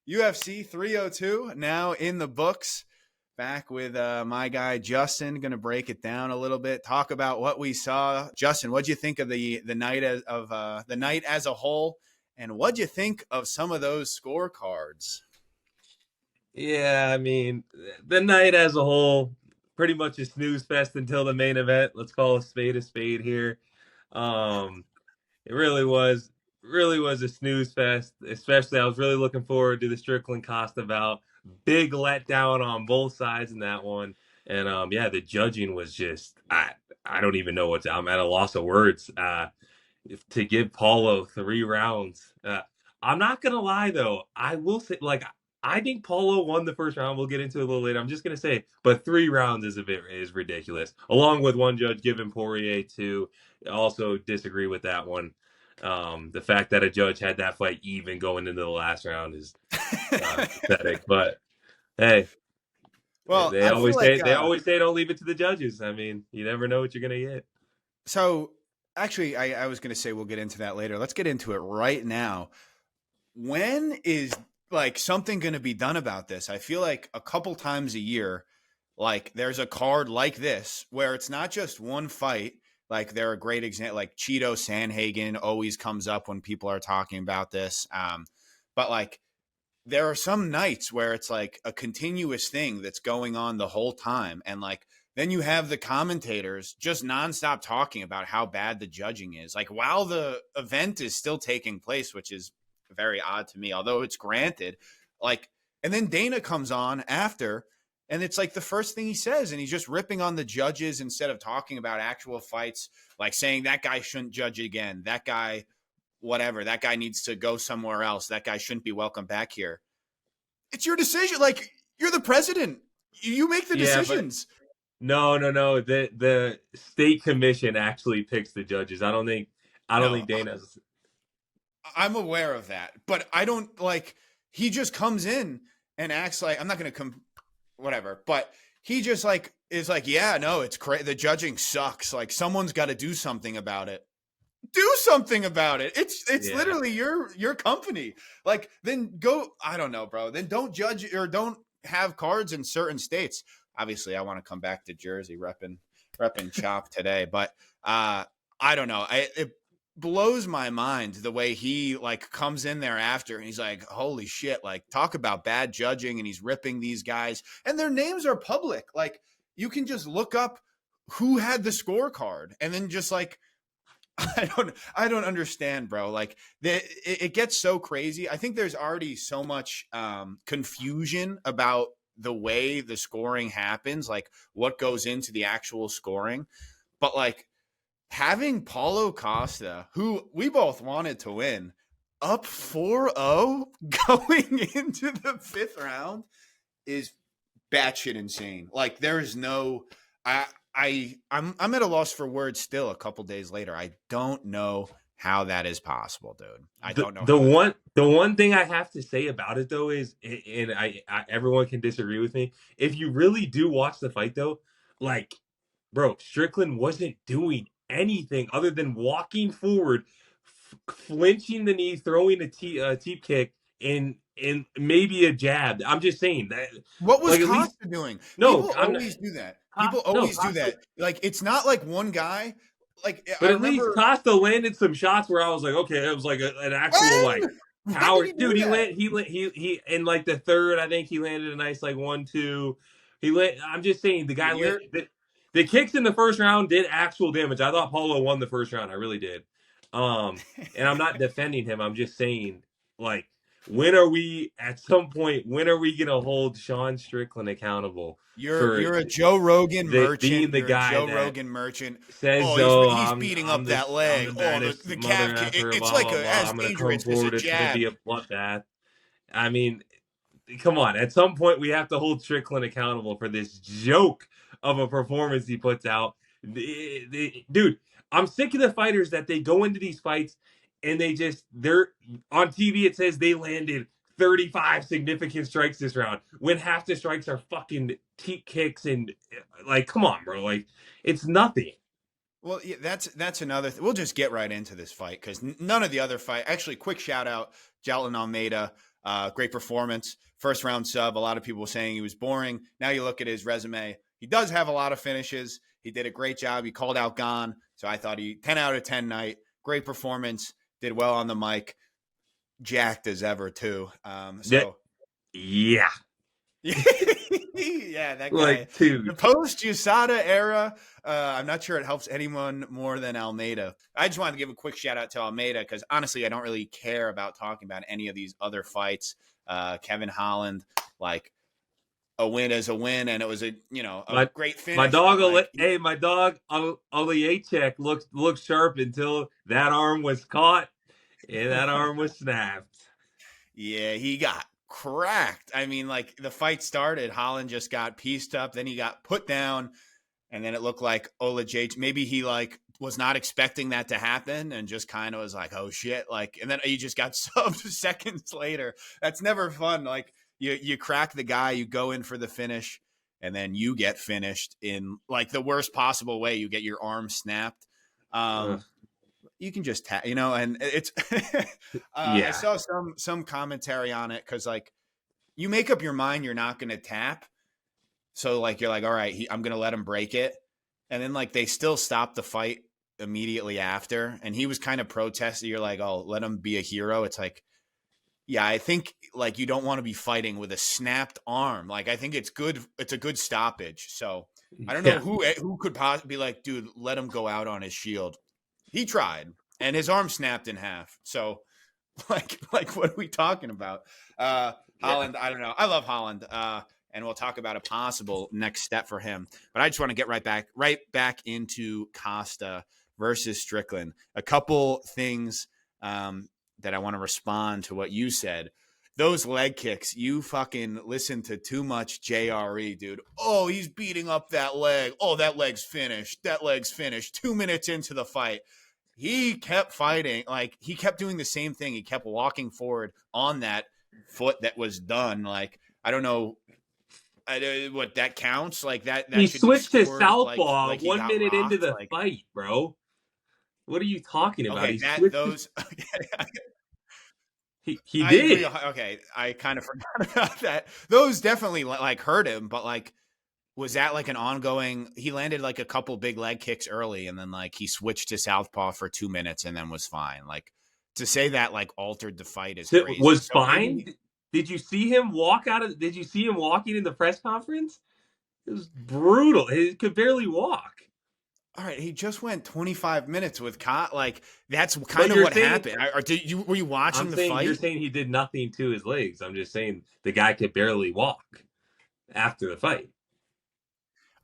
UFC 302 now in the books. Back with my guy Justin, going to break it down a little bit, talk about what we saw. Justin, what'd you think of the night the night as a whole, and what'd you think of some of those scorecards? Yeah, I mean, the night as a whole, pretty much a snooze fest until the main event. Let's call a spade here. Um, it really was a snooze fest. Especially, I was really looking forward to the Strickland Costa bout. Big letdown on both sides in that one, and yeah, the judging was just I don't even know I'm at a loss of words. To give Paulo 3 rounds. I'm not gonna lie though. I will say, like, I think Paulo won the first round. We'll get into it a little later. I'm just gonna say, but 3 rounds is ridiculous. Along with one judge giving Poirier two. Also disagree with that one. The fact that a judge had that fight even going into the last round is pathetic. But hey, Well, I feel like they always say don't leave it to the judges. I mean, you never know what you're gonna get. so. Actually, I was going to say we'll get into that later. Let's get into it right now. When is like something going to be done about this? I feel like a couple times a year, like there's a card like this where it's not just one fight. Like they're a great example. Like Cheeto Sanhagen always comes up when people are talking about this. But like there are some nights where it's like a continuous thing that's going on the whole time, and like then you have the commentators just nonstop talking about how bad the judging is, like while the event is still taking place, which is very odd to me, although it's granted. Like, and then Dana comes on after, and it's like the first thing he says, and he's just ripping on the judges instead of talking about actual fights, like saying that guy shouldn't judge again, that guy, whatever, that guy needs to go somewhere else, that guy shouldn't be welcome back here. It's your decision. Like, you're the president. You make the Yeah, but decisions. no. The state commission actually picks the judges. I don't No, think Dana's. I'm aware of that, but I don't like. He just comes in and acts like I'm not going to come, whatever. But he just like is like, yeah, no, it's crazy. The judging sucks. Like someone's got to do something about it. Do something about it. It's Yeah, literally your company. Like then go. I don't know, bro. Then don't judge or don't have cards in certain states. Obviously, I want to come back to Jersey, repping Chop today, but I don't know. It blows my mind the way he like comes in there after and he's like, holy shit, like talk about bad judging, and he's ripping these guys and their names are public. Like you can just look up who had the scorecard and then just like I don't understand, bro. Like it gets so crazy. I think there's already so much confusion about the way the scoring happens, like what goes into the actual scoring. But like having Paulo Costa, who we both wanted to win, up 4-0 going into the fifth round is batshit insane. Like there's no I'm at a loss for words still a couple days later. I don't know how that is possible, dude. I don't know how that. the one thing I have to say about it though is, and everyone can disagree with me. If you really do watch the fight though, like, bro, Strickland wasn't doing anything other than walking forward, flinching the knee, throwing a teep kick, and maybe a jab. I'm just saying that, What was like, at least Costa doing? no, People I'm not. always do that. People No, always do that. Like it's not like one guy. Like I but at least remember Costa landed some shots where I was like, okay, it was like an actual like when did power he do dude. that? He in like the third, I think he landed a nice like 1-2. I'm just saying the guy Dude, you're the kicks in the first round did actual damage. I thought Paulo won the first round. I really did. And I'm not defending him. I'm just saying, like, when are we gonna hold Sean Strickland accountable for you're a Joe Rogan being merchant. the You're a guy Joe that Rogan merchant. says, Oh, "Oh, he's beating up that I'm leg. the Oh, baddest the mother calf kick. effer, It's blah like blah blah. as I'm gonna come dangerous as a forward. It's gonna jab. be a bloodbath." I mean, come on. At some point, we have to hold Strickland accountable for this joke of a performance he puts out. Dude, I'm sick of the fighters that they go into these fights and they're on TV. It says they landed 35 significant strikes this round when half the strikes are fucking teep kicks and like, come on, bro. Like, it's nothing. Well, yeah, that's another. We'll just get right into this fight because none of the other fight. Actually, quick shout out, Jailton Almeida. Great performance. First round sub. A lot of people were saying he was boring. Now you look at his resume. He does have a lot of finishes. He did a great job. He called out Gon. So I thought he 10 out of 10 night. Great performance. Did well on the mic. Jacked as ever too. Yeah. Yeah, that guy. Like, dude. The post USADA era. I'm not sure it helps anyone more than Almeida. I just wanted to give a quick shout out to Almeida because honestly, I don't really care about talking about any of these other fights. Kevin Holland, like a win is a win, and it was a great finish. My dog, my dog Oliachek looked sharp until that arm was caught and that arm was snapped. Yeah, he got cracked. I mean, like the fight started, Holland just got pieced up, then he got put down, and then it looked like Olajich, maybe he like was not expecting that to happen and just kind of was like, oh shit, like, and then he just got subbed seconds later. That's never fun. Like you crack the guy, you go in for the finish, and then you get finished in like the worst possible way. You get your arm snapped. You can just and it's I saw some commentary on it because like you make up your mind you're not going to tap, so like you're like, all right, I'm going to let him break it, and then like they still stop the fight immediately after, and he was kind of protesting. You're like, oh, let him be a hero. It's like, yeah, I think like you don't want to be fighting with a snapped arm. Like I think it's good. It's a good stoppage. So I don't know who could possibly be like, dude, let him go out on his shield. He tried, and his arm snapped in half. So, like, what are we talking about? Holland, I don't know. I love Holland, and we'll talk about a possible next step for him. But I just want to get right back into Costa versus Strickland. A couple things that I want to respond to what you said. Those leg kicks, you fucking listen to too much JRE, dude. Oh, he's beating up that leg. Oh, that leg's finished. That leg's finished. 2 minutes into the fight. He kept fighting. Like, he kept doing the same thing. He kept walking forward on that foot that was done. Like, I don't know what that counts. Like, that he should switched be to scored, southpaw like 1 minute into the fight, bro. What are you talking about? He did. Okay, I kind of forgot about that. Those definitely like hurt him, but like, was that like an ongoing? He landed like a couple big leg kicks early, and then like he switched to southpaw for 2 minutes, and then was fine. Like to say that like altered the fight is crazy. Was fine. Did you see him walk out of? Did you see him walking in the press conference? It was brutal. He could barely walk. All right, he just went 25 minutes with like that's kind of what happened. Were you watching the fight? You're saying he did nothing to his legs. I'm just saying the guy could barely walk after the fight.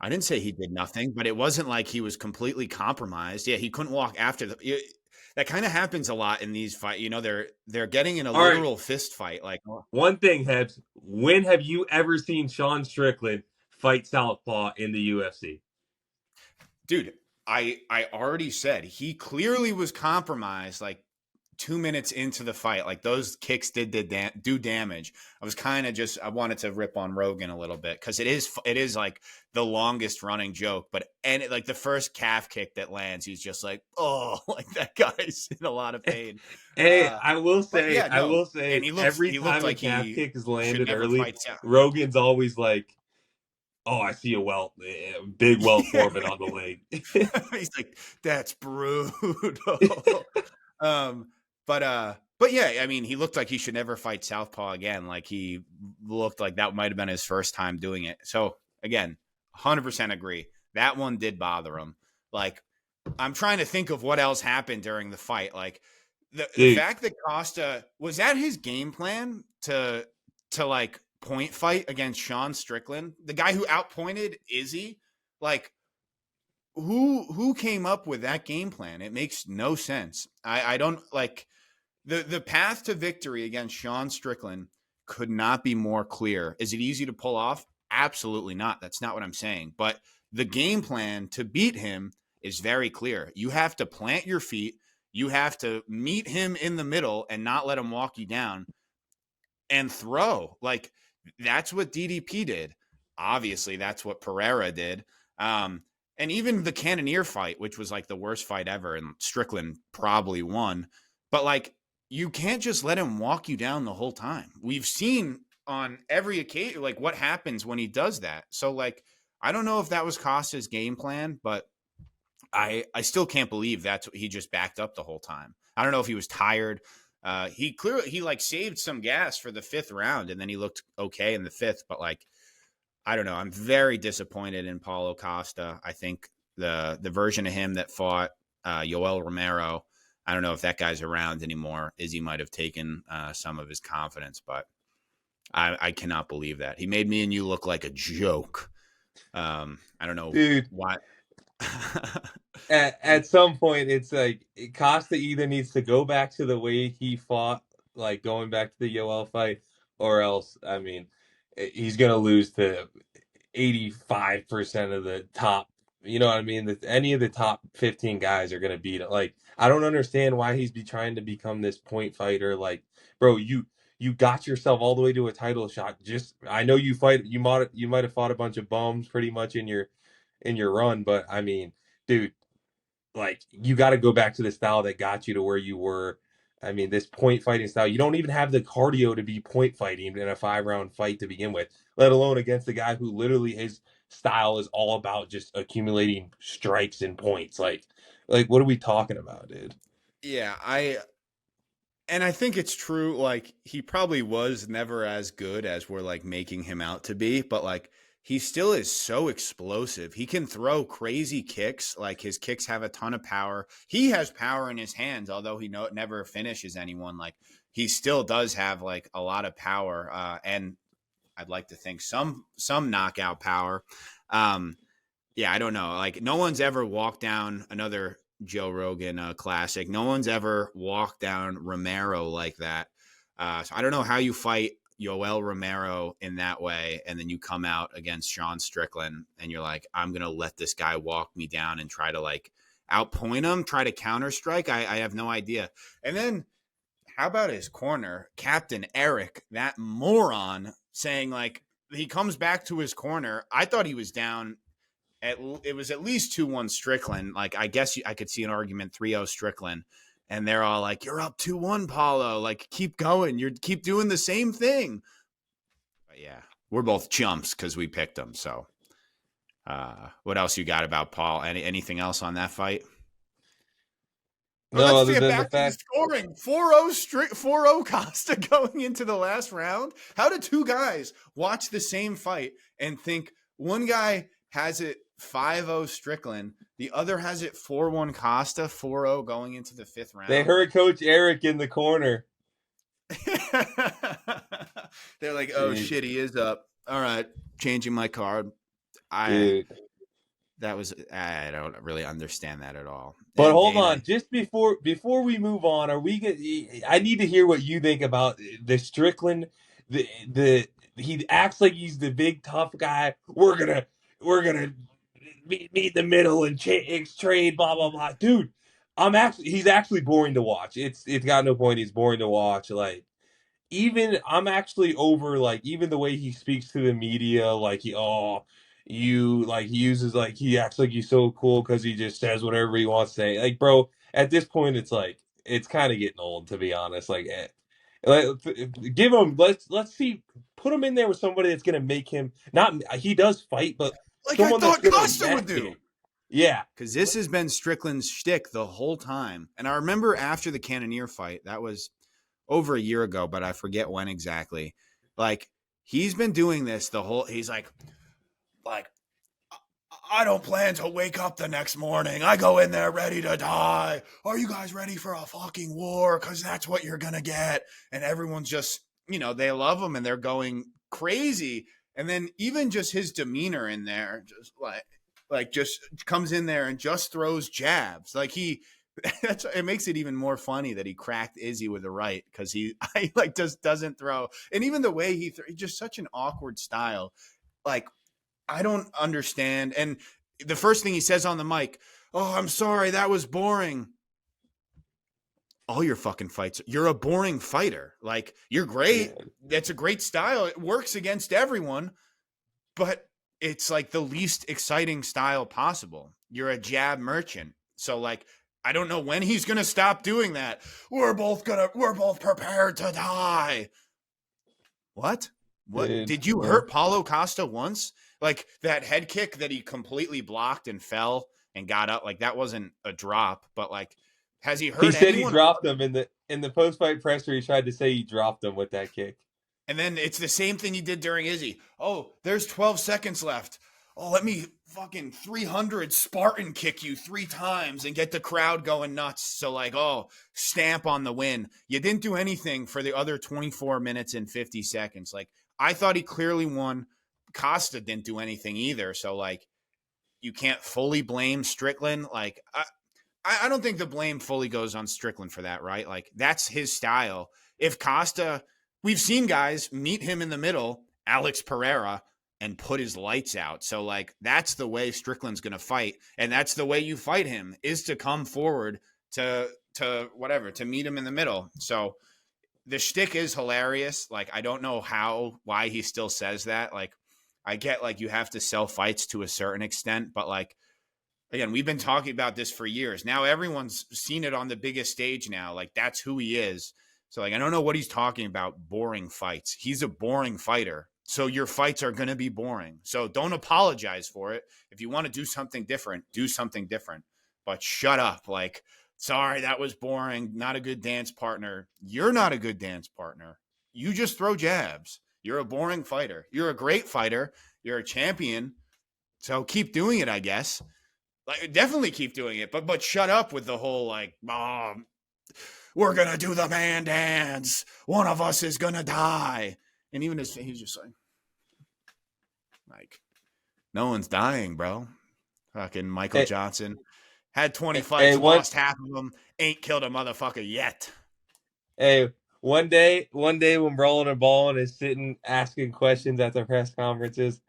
I didn't say he did nothing, but it wasn't like he was completely compromised. Yeah, he couldn't walk after that kind of happens a lot in these fights. You know, they're getting in a literal fist fight. Like one thing, Hebs, when have you ever seen Sean Strickland fight southpaw in the UFC? Dude, I already said he clearly was compromised like 2 minutes into the fight. Like those kicks did do damage. I was kind of I wanted to rip on Rogan a little bit because it is like the longest running joke. But like the first calf kick that lands, he's just like, oh, like that guy's in a lot of pain. Hey, I will say, and every time like a calf kick is landed early, Rogan's always like, oh, I see a big welt forming on the leg. He's like, that's brutal. But yeah, I mean, he looked like he should never fight southpaw again. Like he looked like that might have been his first time doing it. So again, 100% agree. That one did bother him. Like I'm trying to think of what else happened during the fight. Like the fact that Costa was that his game plan to like point fight against Sean Strickland, the guy who outpointed Izzy. Like who came up with that game plan? It makes no sense. I don't like the path to victory against Sean Strickland could not be more clear. Is it easy to pull off? Absolutely not. That's not what I'm saying. But the game plan to beat him is very clear. You have to plant your feet. You have to meet him in the middle and not let him walk you down and throw. Like that's what DDP did. Obviously, that's what Pereira did. And even the Cannonier fight, which was like the worst fight ever, and Strickland probably won. But like you can't just let him walk you down the whole time. We've seen on every occasion, like, what happens when he does that. So, like, I don't know if that was Costa's game plan, but I still can't believe that's what he just backed up the whole time. I don't know if he was tired. He like saved some gas for the 5th round, and then he looked okay in the 5th. But, like, I don't know. I'm very disappointed in Paulo Costa. I think the version of him that fought Yoel Romero, I don't know if that guy's around anymore. Izzy might have taken some of his confidence, but I cannot believe that. He made me and you look like a joke. I don't know, dude. why. At some point, it's like Costa either needs to go back to the way he fought, like going back to the Yoel fight, or else, I mean, he's gonna lose to 85% of the top. You know what I mean? Any of the top 15 guys are gonna beat it. Like, I don't understand why he's trying to become this point fighter. Like, bro, you got yourself all the way to a title shot. Just, I know you might have fought a bunch of bums pretty much in your run, but I mean, dude, like, you got to go back to the style that got you to where you were. I mean, this point fighting style, you don't even have the cardio to be point fighting in a 5-round fight to begin with, let alone against a guy who literally his style is all about just accumulating strikes and points. Like what are we talking about, dude? Yeah, I think it's true. Like, he probably was never as good as we're, like, making him out to be, but, like, he still is so explosive. He can throw crazy kicks. Like, his kicks have a ton of power. He has power in his hands, although he never finishes anyone. Like, he still does have, like, a lot of power, and I'd like to think some knockout power. Yeah, I don't know. Like, no one's ever walked down another Joe Rogan classic. No one's ever walked down Romero like that. So I don't know how you fight Yoel Romero in that way, and then you come out against Sean Strickland, and you're like, I'm going to let this guy walk me down and try to, like, outpoint him, try to counter strike. I have no idea. And then how about his corner, Captain Eric, that moron, saying, like, he comes back to his corner. I thought he was down. It was at least 2-1 Strickland. Like, I guess I could see an argument 3-0 Strickland. And they're all like, you're up 2-1, Paulo. Like, keep going. You keep doing the same thing. But yeah, we're both chumps because we picked them. So what else you got about Paul? Anything else on that fight? No, Let's other get than the back to the fact, scoring. 4-0 Costa going into the last round. How did two guys watch the same fight and think one guy has it 5-0 Strickland, the other has it 4-1 Costa, 4-0 going into the 5th round? they heard Coach Eric in the corner. They're like, oh, Dude. shit, he is up. All right, changing my card. Dude. I don't really understand that at all. But And hold Dana, on, just before we move on, I need to hear what you think about the Strickland. He acts like he's the big tough guy. We're gonna meet the middle and trade, blah blah blah. Dude, he's actually boring to watch. It's got no point. He's boring to watch. Like, even I'm actually over, like, even the way he speaks to the media, like, he uses, like, he acts like he's so cool because he just says whatever he wants to say. Like, bro, at this point, it's like, it's kind of getting old, to be honest. Like, give him, let's see, put him in there with somebody that's gonna make him not. He does fight, but like I someone that's thought gonna Costa would mess do. him. Yeah, Because this has been Strickland's shtick the whole time. And I remember after the Cannonier fight, that was over a year ago, but I forget when exactly. Like, he's been doing this he's like, I don't plan to wake up the next morning. I go in there ready to die. Are you guys ready for a fucking war? Because that's what you're going to get. And everyone's just, they love him and they're going crazy. And then even just his demeanor in there, just like just comes in there and just throws jabs. Like, it makes it even more funny that he cracked Izzy with a right, because he like just doesn't throw. And even the way he's just such an awkward style. Like, I don't understand. And the first thing he says on the mic, oh, I'm sorry, that was boring. All your fucking fights, you're a boring fighter. Like, you're great. yeah. That's a great style. It works against everyone, but it's like the least exciting style possible. You're a jab merchant. So, like, I don't know when he's gonna stop doing that. We're both prepared to die. What? What? Dude, Did you yeah. hurt Paulo Costa once? Like that head kick that he completely blocked and fell and got up, like that wasn't a drop, but like has he He hurt said he anyone? dropped him in the post fight presser. He tried to say he dropped him with that kick. And then it's the same thing he did during Izzy. Oh, there's 12 seconds left. Oh, let me fucking 300 Spartan kick you 3 times and get the crowd going nuts. So, like, oh, stamp on the win. You didn't do anything for the other 24 minutes and 50 seconds. Like, I thought he clearly won. Costa didn't do anything either. So, like, you can't fully blame Strickland. Like, I don't think the blame fully goes on Strickland for that, right? Like, that's his style. If Costa, we've seen guys meet him in the middle, Alex Pereira, and put his lights out. So, like, that's the way Strickland's going to fight. And that's the way you fight him, is to come forward to meet him in the middle. So, the shtick is hilarious. Like, I don't know why he still says that. Like, I get, like, you have to sell fights to a certain extent, but, like, again, we've been talking about this for years. Now everyone's seen it on the biggest stage now. Like, that's who he is. So, like, I don't know what he's talking about, boring fights. He's a boring fighter. So your fights are going to be boring. So don't apologize for it. If you want to do something different, do something different. But shut up. Like, sorry, that was boring. Not a good dance partner. You're not a good dance partner. You just throw jabs. You're a boring fighter. You're a great fighter. You're a champion. So keep doing it, I guess. Like, definitely keep doing it, but shut up with the whole, like, we're gonna do the man dance. One of us is gonna die. And even he's just like, no one's dying, bro. Fucking Michael Hey, Johnson had 20 hey, fights, one lost half of them, ain't killed a motherfucker yet. hey, one day when Brawlin and Ballin is sitting asking questions at the press conferences,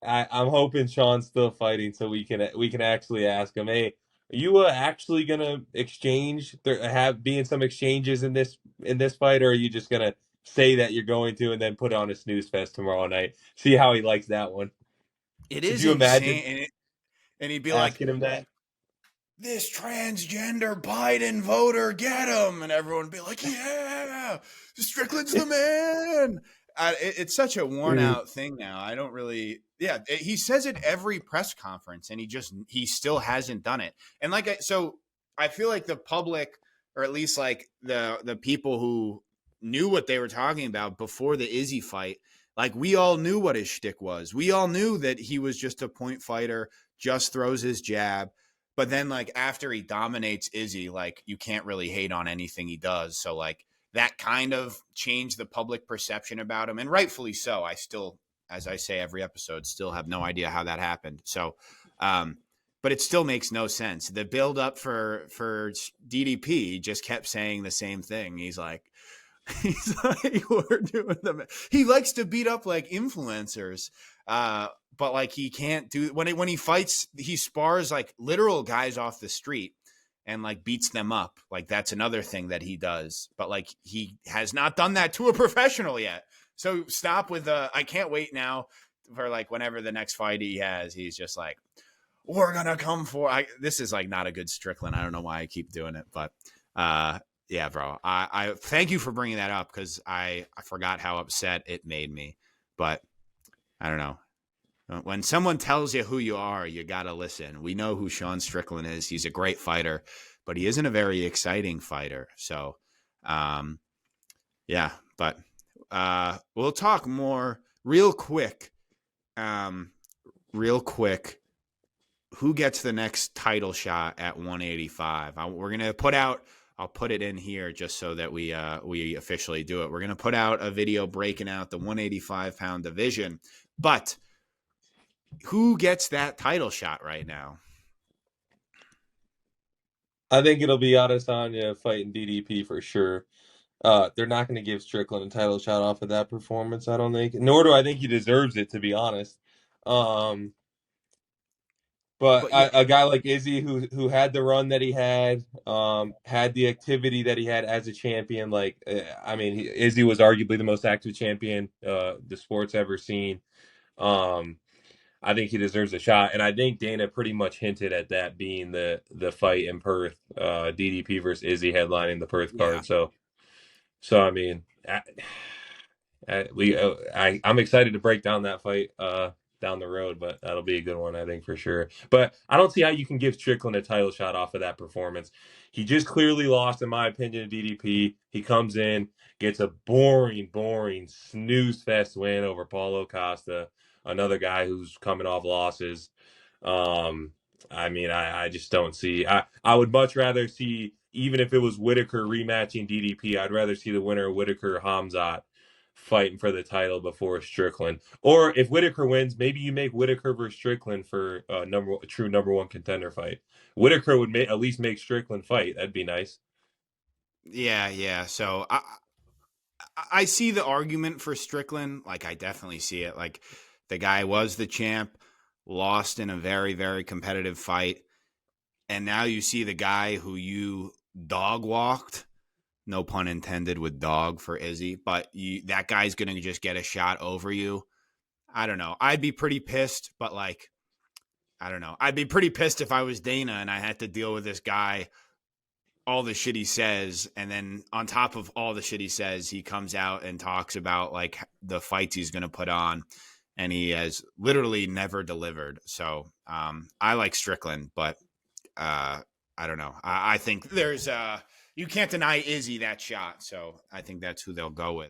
I'm hoping Sean's still fighting so we can actually ask him, hey, are you actually gonna exchange have be in some exchanges in this fight, or are you just gonna say that you're going to and then put on a snooze fest tomorrow night? See how he likes that one. It Could is you imagine insane. And he'd be like, asking him that? this transgender Biden voter, get him. And everyone would be like, yeah, Strickland's the man. It's such a worn Dude. out thing now. I don't really, yeah, he says it every press conference and he still hasn't done it. And like, so I feel like the public, or at least like the people who knew what they were talking about before the Izzy fight, like we all knew what his shtick was. We all knew that he was just a point fighter, just throws his jab. But then, like, after he dominates Izzy, like, you can't really hate on anything he does. So, like, that kind of changed the public perception about him. And rightfully so. I still, as I say every episode, still have no idea how that happened. So, but it still makes no sense. The build up for DDP just kept saying the same thing. He's like, we're doing the. He likes to beat up like influencers, but like he can't do when he fights. He spars like literal guys off the street and like beats them up. Like that's another thing that he does. But like he has not done that to a professional yet. So stop with the. I can't wait now for like whenever the next fight he has. He's just like, we're gonna come for. This is like not a good Strickland. I don't know why I keep doing it, but. Yeah, bro. I thank you for bringing that up because I forgot how upset it made me. But I don't know. When someone tells you who you are, you got to listen. We know who Sean Strickland is. He's a great fighter, but he isn't a very exciting fighter. So, yeah. But we'll talk more real quick. Real quick. Who gets the next title shot at 185? We're going to put out – I'll put it in here just so that we officially do it. We're going to put out a video breaking out the 185-pound division. But who gets that title shot right now? I think it'll be Adesanya fighting DDP for sure. They're not going to give Strickland a title shot off of that performance, I don't think. Nor do I think he deserves it, to be honest. But Yeah, a guy like Izzy, who had the run that he had the activity that he had as a champion, like I mean, Izzy was arguably the most active champion the sport's ever seen. I think he deserves a shot, and I think Dana pretty much hinted at that being the fight in Perth, DDP versus Izzy headlining the Perth Yeah. card. So I mean, I'm excited to break down that fight down the road, but that'll be a good one, I think, for sure. But I don't see how you can give Strickland a title shot off of that performance. He just clearly lost, in my opinion, to DDP. He comes in, gets a boring snooze fest win over Paulo Costa, another guy who's coming off losses. Um, I mean, I just don't see. I would much rather see, even if it was Whitaker rematching DDP, I'd rather see the winner of Whitaker Hamzat fighting for the title before Strickland. Or if Whitaker wins, maybe you make Whitaker versus Strickland for a true number one contender fight. Whitaker would at least make Strickland fight. That'd be nice. Yeah, yeah. So I see the argument for Strickland. Like, I definitely see it. Like, the guy was the champ, lost in a very, very competitive fight. And now you see the guy who you dog walked, no pun intended with dog for Izzy, but that guy's going to just get a shot over you. I don't know. I'd be pretty pissed, but like, I don't know. I'd be pretty pissed if I was Dana and I had to deal with this guy, all the shit he says, and then on top of all the shit he says, he comes out and talks about like the fights he's going to put on, and he has literally never delivered. So I like Strickland, but I don't know. I think there's you can't deny Izzy that shot, so I think that's who they'll go with.